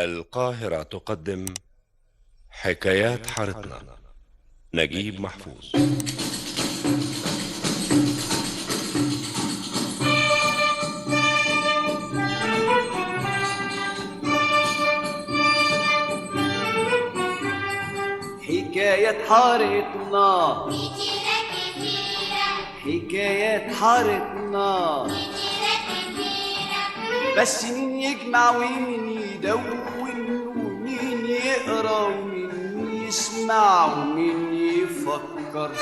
القاهرة تقدم حكايات حارتنا. نجيب محفوظ. حكايات حارتنا، حكايات حارتنا، بس مين يجمع ومين يدون ومين يقرا ومين يسمع ومين يفكر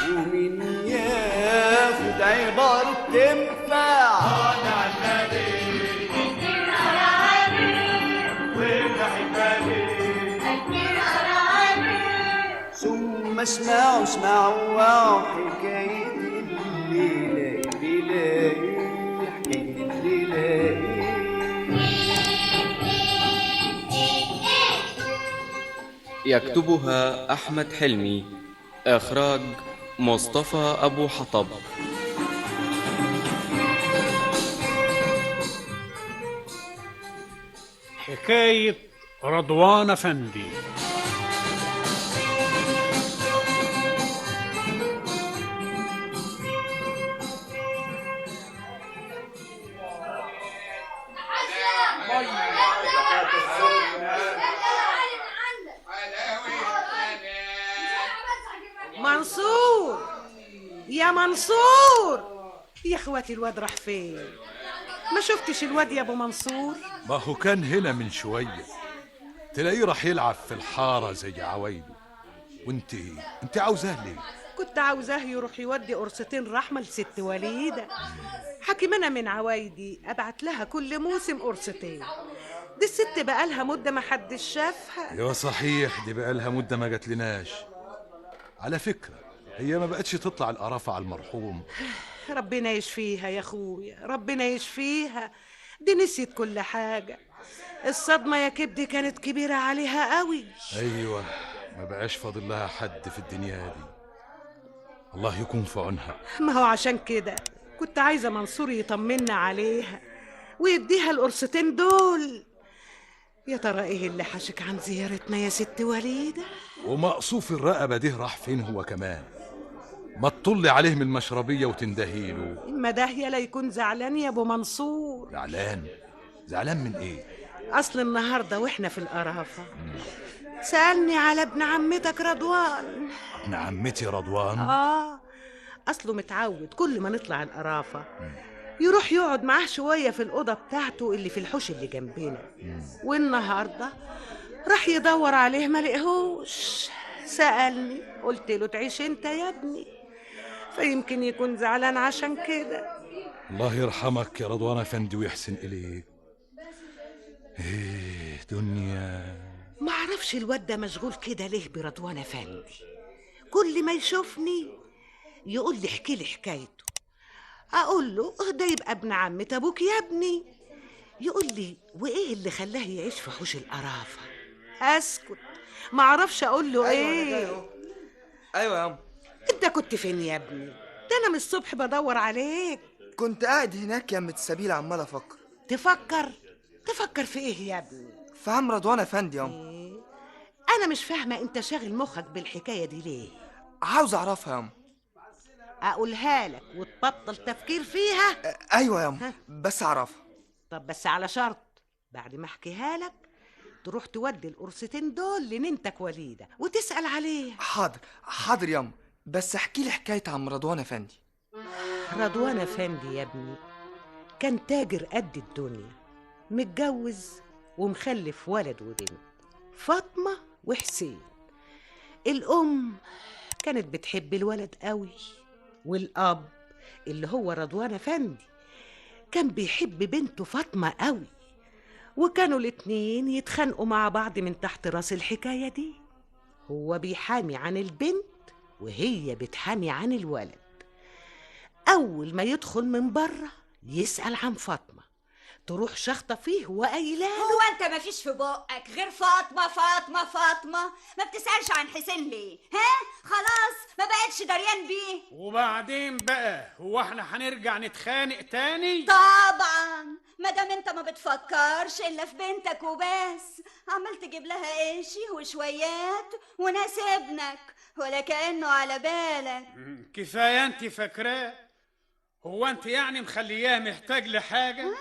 ومين ياخد عبارة تنفع. ثم اسمعوا حكاية الليلة حكاية الليلة. يكتبها أحمد حلمي، إخراج مصطفى أبو حطب. حكاية رضوان أفندي. منصور يا منصور، يا اخواتي الواد راح فين؟ ما شفتش الواد يا ابو منصور؟ ما هو كان هنا من شوية، تلاقيه راح يلعب في الحارة زي عوايده. وانت عاوزاه ليه؟ كنت عاوزاه يروح يودي قرصتين رحمة لست وليدة. حكيم انا من عوايدي ابعت لها كل موسم قرصتين. دي الست بقالها مدة ما حدش شافها. ايوه صحيح، دي بقالها مدة ما جاتلناش. على فكرة هي ما بقتش تطلع القرافة على المرحوم. ربنا يشفيها يا اخويا، ربنا يشفيها. دي نسيت كل حاجة. الصدمة يا كبدي كانت كبيرة عليها قوي. ايوه، ما بقاش فاضل لها حد في الدنيا دي. الله يكون في عونها. ما هو عشان كده كنت عايزة منصور يطمنا عليها ويديها القرصتين دول. يا ترى ايه اللي حاشك عن زيارتنا يا ست وليدة؟ ومقصوف الرقبة ده راح فين هو كمان؟ ما تطلي عليه من المشربية وتندهيله. اما داهية لا يكون زعلان يا ابو منصور. زعلان من ايه؟ اصل النهاردة واحنا في القرافة سألني على ابن عمتك رضوان. ابن عمتي رضوان؟ اصله متعود كل ما نطلع القرافة يروح يقعد معاه شوية في الأوضة بتاعته اللي في الحوش اللي جنبنا. والنهاردة راح يدور عليه ما لقيهوش. سألني قلت له تعيش انت يا ابني، فيمكن يكون زعلان عشان كده. الله يرحمك يا رضوان افندي ويحسن اليك. ايه دنيا. ما اعرفش الواد ده مشغول كده ليه برضوان افندي. كل ما يشوفني يقول لي احكي لي حكايته. اقول له ده يبقى ابن عمة ابوك يا ابني. يقول لي وايه اللي خلاه يعيش في حوش القرافة؟ اسكت، ما اعرفش اقول له ايه. ايوه يا عم. انت كنت فين يا ابني؟ ده انا من الصبح بدور عليك. كنت قاعد هناك يا مت السبيل عمال افكر. تفكر في ايه يا ابني؟ في عم رضوان افندي يا عم. إيه؟ انا مش فاهمه انت شاغل مخك بالحكايه دي ليه؟ عاوز اعرفها يا عم. اقولها لك وتبطل تفكير فيها؟ ايوه يا عم، بس اعرفها. طب بس على شرط، بعد ما احكيها لك تروح تودي القرصتين دول لننتك وليده وتسال عليه. حاضر يا عم، بس احكي لي حكايه عم رضوان افندي. رضوان افندي يا ابني كان تاجر قد الدنيا، متجوز ومخلف ولد وبنت، فاطمه وحسين. الام كانت بتحب الولد قوي، والاب اللي هو رضوان افندي كان بيحب بنته فاطمه قوي، وكانوا الاتنين يتخانقوا مع بعض من تحت راس الحكايه دي. هو بيحامي عن البنت وهي بتحامي عن الولد. اول ما يدخل من بره يسأل عن فاطمه، تروح شخطة فيه وقايله هو انت مفيش في بقك غير فاطمه فاطمه فاطمه؟ ما بتسالش عن حسين ليه؟ ها خلاص ما بقتش دريان بيه. وبعدين بقى هو احنا هنرجع نتخانق تاني؟ طبعا ما دام انت ما بتفكرش الا في بنتك وبس، عمال تجيب لها قشي وشويات وناس ابنك ولا كانه على بالك. كفايه انت فاكراه. هو انت يعني مخلياه محتاج لحاجه؟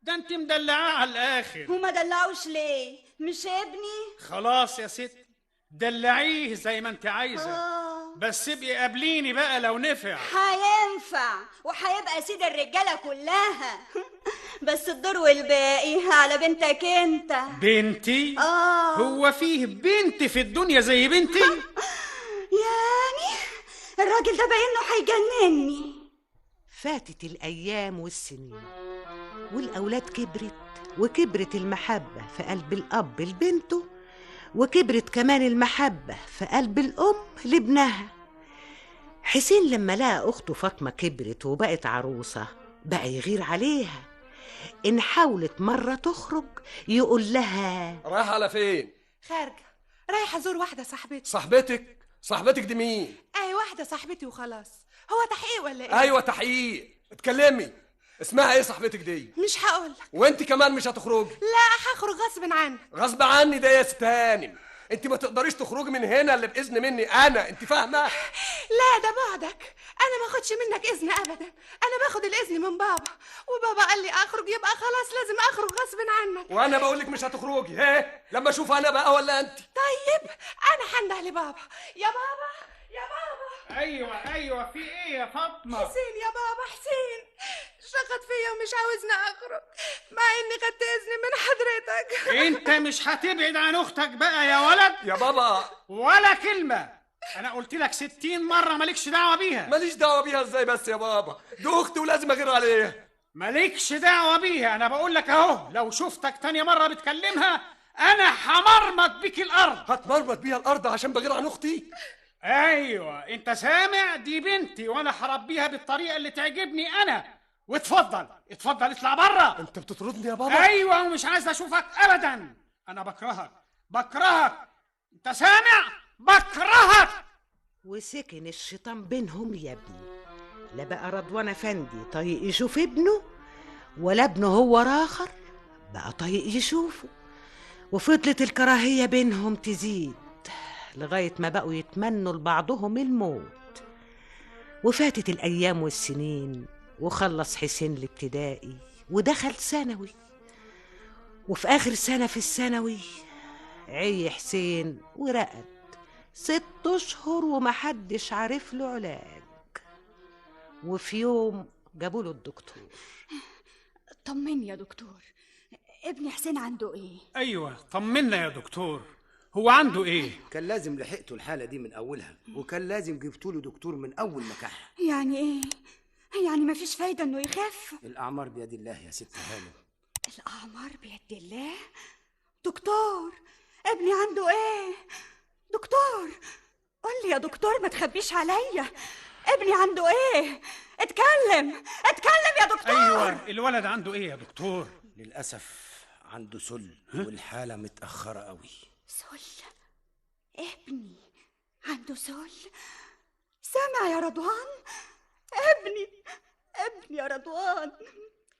ده انت مدلعاه على الاخر. وما دلعوش ليه؟ مش ابني؟ خلاص يا ست دلعيه زي ما انت عايزه. بس ابقي قابليني بقى لو نفع. هينفع وهيبقى سيد الرجاله كلها. بس الدور والباقي على بنتك انت. بنتي؟ هو فيه بنت في الدنيا زي بنتي؟ يعني الراجل ده باينه هيجنني. فاتت الأيام والسنين والأولاد وكبرت المحبة في قلب الأب لبنته، وكبرت كمان المحبة في قلب الأم لابنها. حسين لما لقى أخته فاطمة كبرت وبقت عروسة بقى يغير عليها. إن حاولت مرة تخرج يقول لها رايحة على فين؟ خارجة، رايحة أزور واحدة صاحبتي. صاحبتك دي مين؟ واحدة صاحبتي وخلاص. هو تحقيق ولا ايه؟ ايوه تحقيق. اتكلمي. اسمها ايه صاحبتك دي؟ مش هقولك. وانت كمان مش هتخرجي؟ لا هخرج غصب عني. غصب عني ده يا ست هانم. انت ما تقدريش تخرجي من هنا الا باذن مني انا، انت فاهمه؟ لا ده بعدك، انا ما اخدش منك اذن ابدا، انا باخد الاذن من بابا، وبابا قال لي اخرج يبقى خلاص لازم اخرج غصب عنك. وانا بقول لك مش هتخرجي. ها لما اشوف انا بقى ولا انت؟ طيب انا هنده لبابا. يا بابا يا بابا. ايوه في ايه يا فاطمه؟ حسين يا بابا، حسين شخط فيا ومش عاوزني اخرج مع اني خدت اذن من حضرتك. انت مش هتبعد عن اختك بقى يا ولد؟ يا بابا ولا كلمه. انا قلت لك 60 مره مالكش دعوه بيها. ماليش دعوه بيها ازاي بس يا بابا؟ دي اختي ولازم اغير عليها. مالكش دعوه بيها. انا بقول لك اهو لو شفتك تاني مره بتكلمها انا همرمط بيك الارض. هتمرمط بيها الارض عشان بغير عن اختي؟ ايوه انت سامع؟ دي بنتي وانا هربيها بالطريقه اللي تعجبني انا. واتفضل اطلع بره. انت بتطردني يا بابا؟ ايوه ومش عايز اشوفك ابدا. انا بكرهك. انت سامع؟ بكرهك. وسكن الشيطان بينهم يا ابني. لا بقى رضوان افندي طايق يشوف ابنه، ولا ابنه هو راخر بقى طايق يشوفه. وفضلت الكراهيه بينهم تزيد لغايه ما بقوا يتمنوا لبعضهم الموت. وفاتت الايام والسنين وخلص حسين الابتدائي ودخل ثانوي. وفي اخر سنه في الثانوي عي حسين ورقد 6 أشهر ومحدش عارف له علاج. وفي يوم جابوا له الدكتور. طمني يا دكتور، ابني حسين عنده ايه؟ ايوه طمنا يا دكتور، هو عنده ايه؟ كان لازم لحقته الحالة دي من أولها، وكان لازم جبتوا له دكتور من أول مكان. يعني ايه؟ يعني مفيش فايدة انه يخف؟ الأعمار بيد الله يا ست هانم. الأعمار بيد الله؟ دكتور ابني عنده ايه؟ دكتور قول لي يا دكتور، ما تخبيش عليا. ابني عنده ايه؟ اتكلم يا دكتور. ايوه الولد عنده ايه يا دكتور؟ للأسف عنده سل والحالة متأخرة قوي. سل؟ ابني عنده سل؟ سامع يا رضوان؟ ابني يا رضوان،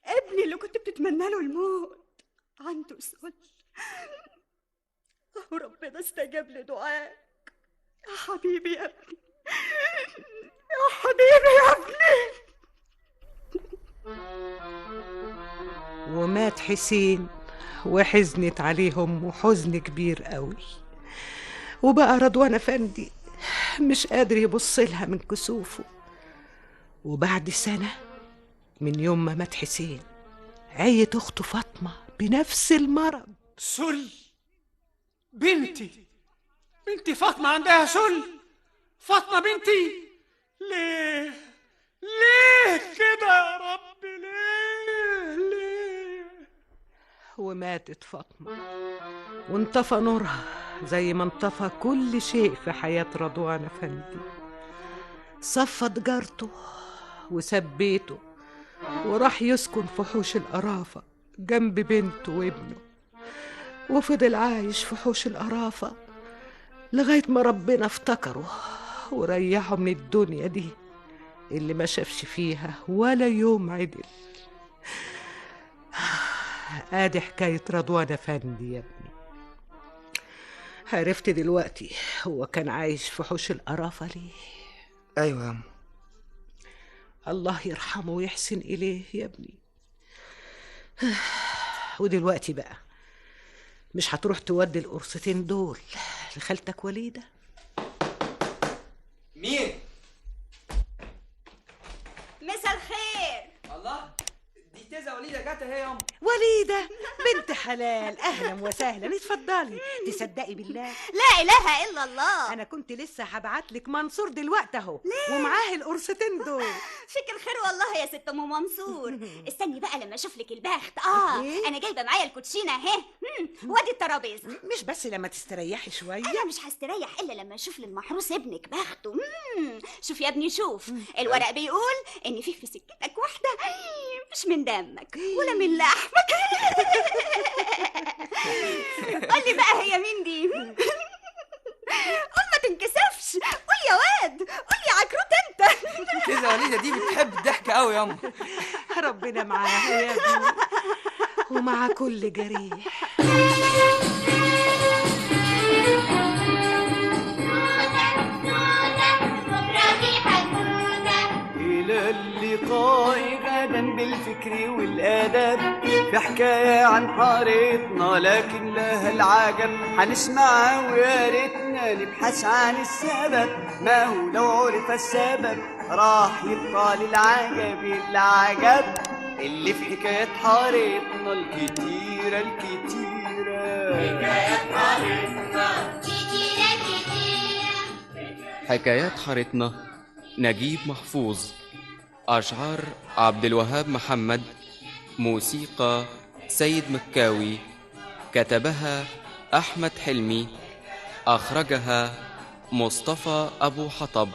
ابني اللي كنت بتتمنى له الموت عنده سل. ربنا استجاب لدعائك يا حبيبي يا ابني، يا حبيبي يا ابني. ومات حسين وحزنت عليهم وحزن كبير قوي. وبقى رضوان افندي مش قادر يبص لها من كسوفه. وبعد سنة من يوم ما مات حسين عيت اخته فاطمة بنفس المرض. سل؟ بنتي فاطمة عندها سل؟ فاطمة بنتي؟ ليه كده يا رب؟ ليه؟ وماتت فاطمة وانطفى نورها زي ما انطفى كل شيء في حياة رضوان افندي. صفى تجارته وساب بيته وراح يسكن في حوش القرافة جنب بنته وابنه، وفضل عايش في حوش القرافة لغاية ما ربنا افتكره وريحه من الدنيا دي اللي ما شافش فيها ولا يوم عدل. ادي حكاية رضوان افندي يا ابني. عرفت دلوقتي هو كان عايش في حوش القرافة ليه؟ ايوه يا أم. الله يرحمه ويحسن إليه يا ابني. ودلوقتي بقى مش هتروح تودي القرصتين دول لخالتك وليدة؟ مين؟ مساء الخير. الله، دي تيزة وليدة جت اهي يا أم. وليدة بنت حلال، أهلا وسهلا، اتفضلي. تصدقي بالله لا إله إلا الله، أنا كنت لسه هبعتلك منصور دلوقتي أهو ومعاه القرصتين دول. فيك الخير والله يا ست ام منصور. استني بقى لما اشوف لك البخت. إيه؟ انا جايبه معايا الكوتشينه اهي، وادي الترابيزه. مش بس لما تستريحي شويه؟ انا مش هستريح الا لما اشوف للمحروس ابنك بخته. شوف يا ابني شوف، الورق بيقول ان في سكتك واحده مش من دمك ولا من لحمك. قولي بقى هي مين دي؟ قول ما تنكسفش، قول يا واد، قول يا عكروت انت. تيزة وليدة دي بتحب الضحك قوي يا أم. ربنا معاها يا ابني ومع كل جريح. إلى اللقاء غدا بالفكر والآداب، في حكاية عن حارتنا لكن لها العجب، هنسمعها ويا ريتنا نبحث عن السبب، ما هو لو عرف السبب راح يبقى للعجب العجب اللي في حكايات حارتنا الكتيرة الكتيرة. حكايات حارتنا كتيرة كتيرة. حكايات حارتنا نجيب محفوظ. أشعار عبد الوهاب محمد. موسيقى سيد مكاوي. كتبها أحمد حلمي. أخرجها مصطفى أبو حطب.